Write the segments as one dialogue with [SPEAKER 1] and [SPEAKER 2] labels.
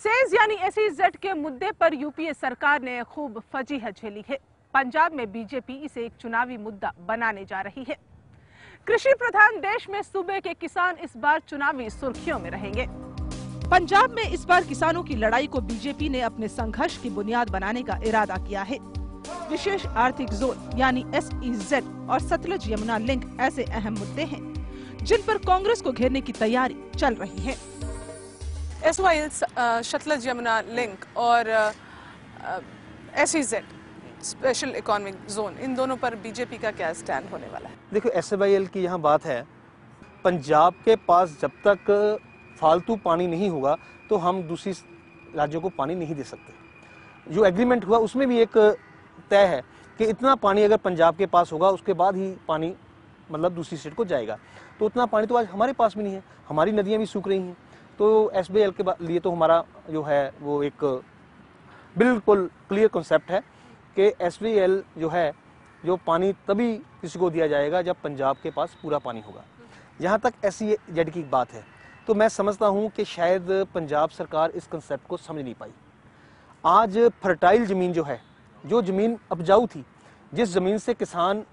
[SPEAKER 1] Says यानी SEZ के मुद्दे पर यूपीए सरकार ने खूब फजीहत झेली है। पंजाब में बीजेपी इसे एक चुनावी मुद्दा बनाने जा रही है। कृषि प्रधान देश में सूबे के किसान इस बार चुनावी सुर्खियों में रहेंगे। पंजाब में इस बार किसानों की लड़ाई को बीजेपी ने अपने संघर्ष की बुनियाद बनाने का इरादा किया है। विशेष आर्थिक जोन यानी SEZ और सतलज यमुना लिंक ऐसे अहम मुद्दे हैं जिन पर कांग्रेस को घेरने की तैयारी चल रही है। SYL सतलज यमुना लिंक और SEZ स्पेशल इकोनॉमिक जोन, इन दोनों पर बीजेपी का क्या स्टैंड होने वाला है?
[SPEAKER 2] देखो, SYL की यहाँ बात है, पंजाब के पास जब तक फालतू पानी नहीं होगा तो हम दूसरी राज्यों को पानी नहीं दे सकते। जो एग्रीमेंट हुआ उसमें भी एक तय है कि इतना पानी अगर पंजाब के पास होगा उसके बाद ही पानी मतलब दूसरी स्टेट को जाएगा। तो उतना पानी तो आज हमारे पास भी नहीं है, हमारी नदियाँ भी सूख रही हैं। तो SYL के लिए तो हमारा जो है वो एक बिल्कुल क्लियर कॉन्सेप्ट है कि SYL जो है जो पानी तभी किसी को दिया जाएगा जब पंजाब के पास पूरा पानी होगा। जहाँ तक SEZ की बात है तो मैं समझता हूँ कि शायद पंजाब सरकार इस कंसेप्ट को समझ नहीं पाई। आज फर्टाइल ज़मीन जो है, जो ज़मीन उपजाऊ थी, जिस ज़मीन से किसान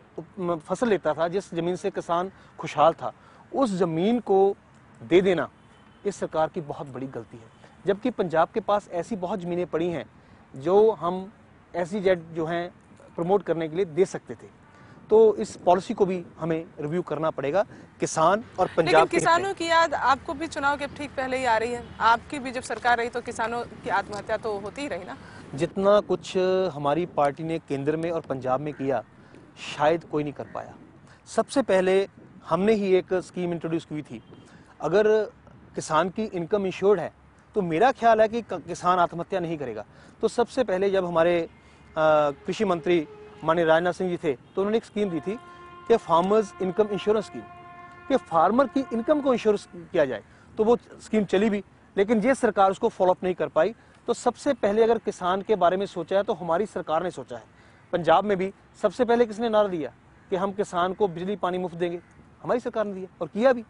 [SPEAKER 2] फसल लेता था, जिस ज़मीन से किसान खुशहाल था, उस ज़मीन को दे देना इस सरकार की बहुत बड़ी गलती है। जबकि पंजाब के पास ऐसी बहुत ज़मीनें पड़ी हैं जो हम SEZ जो हैं प्रमोट करने के लिए दे सकते थे। तो इस पॉलिसी को भी हमें रिव्यू करना पड़ेगा, किसान और पंजाब।
[SPEAKER 1] लेकिन किसानों की याद आपको भी चुनाव के ठीक पहले ही आ रही है। आपकी भी जब सरकार रही तो किसानों की आत्महत्या तो होती ही रही ना।
[SPEAKER 2] जितना कुछ हमारी पार्टी ने केंद्र में और पंजाब में किया शायद कोई नहीं कर पाया। सबसे पहले हमने ही एक स्कीम इंट्रोड्यूस की थी, अगर किसान की इनकम इंश्योर्ड है तो मेरा ख्याल है कि किसान आत्महत्या नहीं करेगा। तो सबसे पहले जब हमारे कृषि मंत्री माननीय राजनाथ सिंह जी थे तो उन्होंने एक स्कीम दी थी कि फार्मर्स इनकम इंश्योरेंस स्कीम, कि फार्मर की इनकम को इंश्योरेंस किया जाए। तो वो स्कीम चली भी, लेकिन ये सरकार उसको फॉलोअप नहीं कर पाई। तो सबसे पहले अगर किसान के बारे में सोचा है तो हमारी सरकार ने सोचा है। पंजाब में भी सबसे पहले किसने नारा दिया कि हम किसान को बिजली पानी मुफ्त देंगे? हमारी सरकार ने दिया और किया भी।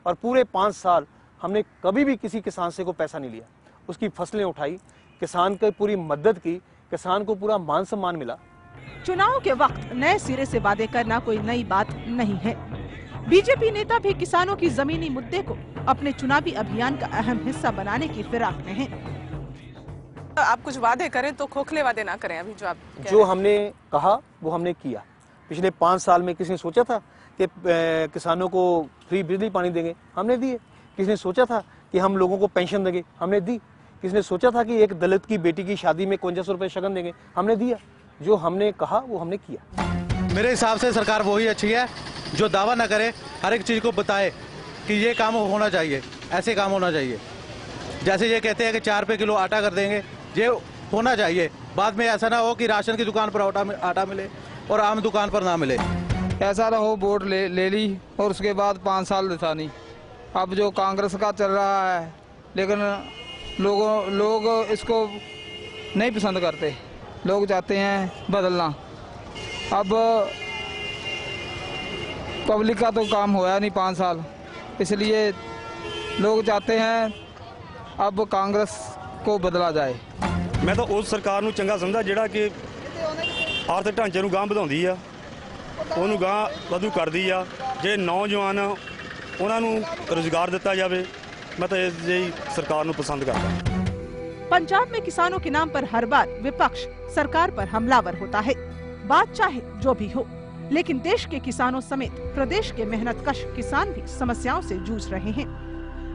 [SPEAKER 2] और पूरे 5 साल हमने कभी भी किसी किसान से को पैसा नहीं लिया, उसकी फसलें उठाई, किसान की पूरी मदद की, किसान को पूरा मान सम्मान मिला।
[SPEAKER 1] चुनाव के वक्त नए सिरे से वादे करना कोई नई बात नहीं है। बीजेपी नेता भी किसानों की जमीनी मुद्दे को अपने चुनावी अभियान का अहम हिस्सा बनाने की फिराक में हैं। आप कुछ वादे करें तो खोखले वादे ना करें। अभी जो
[SPEAKER 2] हमने कहा वो हमने किया। पिछले 5 साल में किसी ने सोचा था कि किसानों को फ्री बिजली पानी देंगे? हमने दिए। किसी ने सोचा था कि हम लोगों को पेंशन देंगे? हमने दी। किसी ने सोचा था कि एक दलित की बेटी की शादी में 5100 रुपये शगन देंगे? हमने दिया। जो हमने कहा वो हमने किया।
[SPEAKER 3] मेरे हिसाब से सरकार वही अच्छी है जो दावा ना करे, हर एक चीज़ को बताए कि ये काम होना चाहिए, ऐसे काम होना चाहिए। जैसे ये कहते हैं कि 4 रुपये किलो आटा कर देंगे, ये होना चाहिए। बाद में ऐसा ना हो कि राशन की दुकान पर आटा मिले और आम दुकान पर ना मिले।
[SPEAKER 4] ऐसा ना हो वोट ले ली और उसके बाद 5 साल दिखा नहीं। अब जो कांग्रेस का चल रहा है, लेकिन लोग इसको नहीं पसंद करते, लोग चाहते हैं बदलना। अब पब्लिक का तो काम होया नहीं 5 साल, इसलिए लोग चाहते हैं अब कांग्रेस को बदला जाए।
[SPEAKER 5] मैं तो उस सरकार ਨੂੰ ਚੰਗਾ ਸਮਝਦਾ ਜਿਹੜਾ ਕਿ ਆਰਥਿਕ ਢਾਂਚੇ ਨੂੰ ਗਾਂਹ ਵਧਾਉਂਦੀ ਆ, ਉਹਨੂੰ ਗਾਂਹ ਵਧੂ ਕਰਦੀ ਆ। ਜੇ ਨੌਜਵਾਨ ਉਹਨਾਂ ਨੂੰ ਰੁਜ਼ਗਾਰ ਦਿੱਤਾ ਜਾਵੇ, मैं तो यही सरकार ਨੂੰ पसंद करता।
[SPEAKER 1] पंजाब में किसानों के नाम पर हर बार विपक्ष सरकार पर हमलावर होता है। बात चाहे जो भी हो, लेकिन देश के किसानों समेत प्रदेश के मेहनतकश किसान भी समस्याओं से जूझ रहे हैं।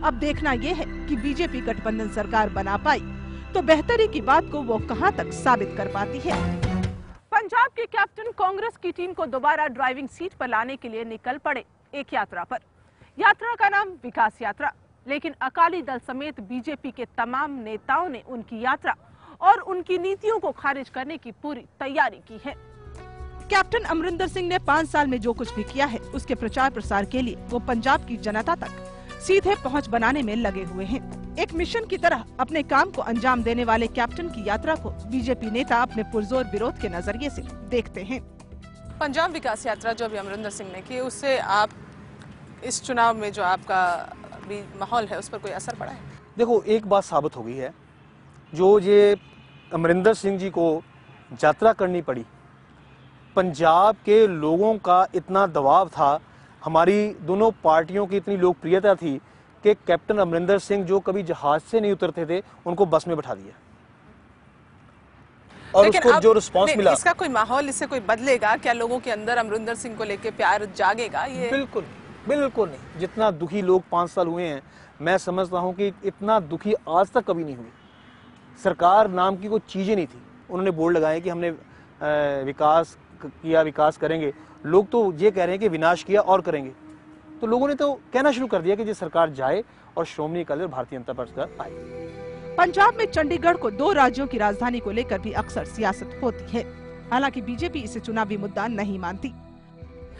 [SPEAKER 1] अब देखना ये है कि बीजेपी गठबंधन सरकार बना पाई तो बेहतरी की बात को वो कहां तक साबित कर पाती है। पंजाब के कैप्टन कांग्रेस की टीम को दोबारा ड्राइविंग सीट पर लाने के लिए निकल पड़े एक यात्रा पर। यात्रा का नाम विकास यात्रा, लेकिन अकाली दल समेत बीजेपी के तमाम नेताओं ने उनकी यात्रा और उनकी नीतियों को खारिज करने की पूरी तैयारी की है। कैप्टन अमरिंदर सिंह ने 5 साल में जो कुछ भी किया है उसके प्रचार प्रसार के लिए वो पंजाब की जनता तक सीधे पहुंच बनाने में लगे हुए हैं। एक मिशन की तरह अपने काम को अंजाम देने वाले कैप्टन की यात्रा को बीजेपी नेता अपने पुरजोर विरोध के नजरिए से देखते हैं। पंजाब विकास यात्रा जो अभी अमरिंदर सिंह ने की, उससे आप इस चुनाव में जो आपका भी माहौल है उस पर कोई असर पड़ा है?
[SPEAKER 2] देखो, एक बात साबित हो गई है जो ये अमरिंदर सिंह जी को यात्रा करनी पड़ी, पंजाब के लोगों का इतना दबाव था, हमारी दोनों पार्टियों की इतनी लोकप्रियता थी कि कैप्टन अमरिंदर सिंह जो कभी जहाज से नहीं उतरते थे उनको बस में बैठा दिया और उसको जो रिस्पांस मिला।
[SPEAKER 6] इसका कोई माहौल, इससे कोई बदलेगा क्या? लोगों के अंदर अमरिंदर सिंह को लेके प्यार जागेगा? ये
[SPEAKER 2] बिल्कुल बिल्कुल नहीं। जितना दुखी लोग 5 साल हुए हैं, मैं समझता हूं कि इतना दुखी आज तक कभी नहीं हुए। सरकार नाम की कोई चीज़ ही नहीं थी। उन्होंने बोर्ड लगाए कि हमने विकास किया, विकास करेंगे। लोग तो ये कह रहे हैं कि विनाश किया और करेंगे। तो लोगों ने तो कहना शुरू कर दिया कि ये सरकार जाए और श्रोमणी अकाली दल भारतीय जनता पार्टी सरकार आए।
[SPEAKER 1] पंजाब में चंडीगढ़ को 2 राज्यों की राजधानी को लेकर भी अक्सर सियासत होती है। हालांकि बीजेपी इसे चुनावी मुद्दा नहीं मानती।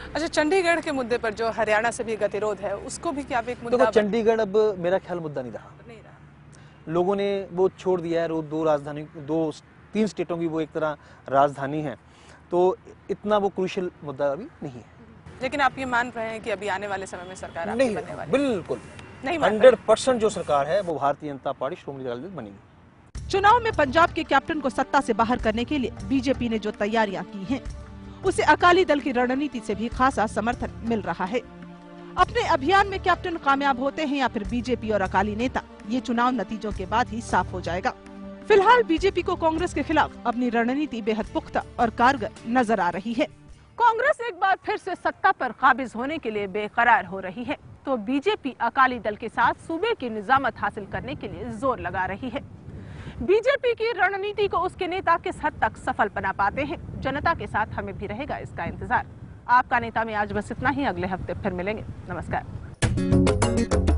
[SPEAKER 6] अच्छा, चंडीगढ़ के मुद्दे पर जो हरियाणा से भी गतिरोध है, उसको भी क्या एक मुद्दा?
[SPEAKER 2] देखो, चंडीगढ़ अब मेरा ख्याल मुद्दा नहीं रहा। लोगों ने वो छोड़ दिया है। 2 राजधानी, 2-3 स्टेटों की वो एक तरह राजधानी है, तो इतना वो क्रूशियल मुद्दा अभी नहीं है।
[SPEAKER 6] लेकिन आप ये मान रहे हैं कि अभी आने वाले समय में सरकार आपकी बनने वाली?
[SPEAKER 2] बिल्कुल
[SPEAKER 6] नहीं,
[SPEAKER 2] 100% जो सरकार है वो भारतीय जनता पार्टी श्रोमणी अकाली दल बनेगी।
[SPEAKER 1] चुनाव में पंजाब के कैप्टन को सत्ता से बाहर करने के लिए बीजेपी ने जो तैयारियां की हैं, उसे अकाली दल की रणनीति से भी खासा समर्थन मिल रहा है। अपने अभियान में कैप्टन कामयाब होते हैं या फिर बीजेपी और अकाली नेता, ये चुनाव नतीजों के बाद ही साफ हो जाएगा। फिलहाल बीजेपी को कांग्रेस के खिलाफ अपनी रणनीति बेहद पुख्ता और कारगर नजर आ रही है।
[SPEAKER 7] कांग्रेस एक बार फिर से सत्ता पर काबिज होने के लिए बेकरार हो रही है, तो बीजेपी अकाली दल के साथ सूबे की निजामत हासिल करने के लिए जोर लगा रही है। बीजेपी की रणनीति को उसके नेता किस हद तक सफल बना पाते हैं, जनता के साथ हमें भी रहेगा इसका इंतजार। आपका नेता में आज बस इतना ही। अगले हफ्ते फिर मिलेंगे। नमस्कार।